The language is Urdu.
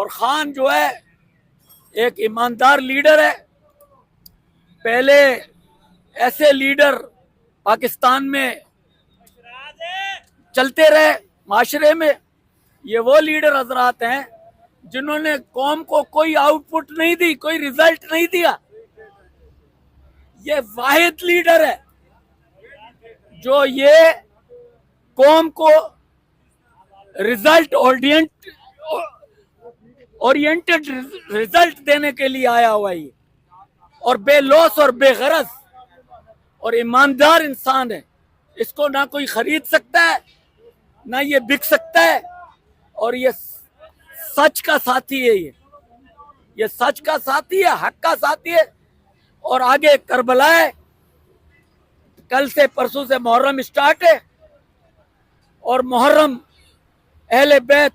اور خان جو ہے ایک ایماندار لیڈر ہے. پہلے ایسے لیڈر پاکستان میں چلتے رہے معاشرے میں. یہ وہ لیڈر حضرات ہیں جنہوں نے قوم کو کوئی آؤٹ پٹ نہیں دی, کوئی ریزلٹ نہیں دیا. یہ واحد لیڈر ہے جو یہ قوم کو ریزلٹ اورینٹڈ ریزلٹ دینے کے لیے آیا ہوا ہے, اور بے لوث اور بے غرض اور ایماندار انسان ہے. اس کو نہ کوئی خرید سکتا ہے نہ یہ بک سکتا ہے, اور یہ سچ کا ساتھی ہے. یہ سچ کا ساتھی ہے, حق کا ساتھی ہے. اور آگے کربلا ہے, کل سے پرسوں سے محرم اسٹارٹ ہے, اور محرم اہل بیت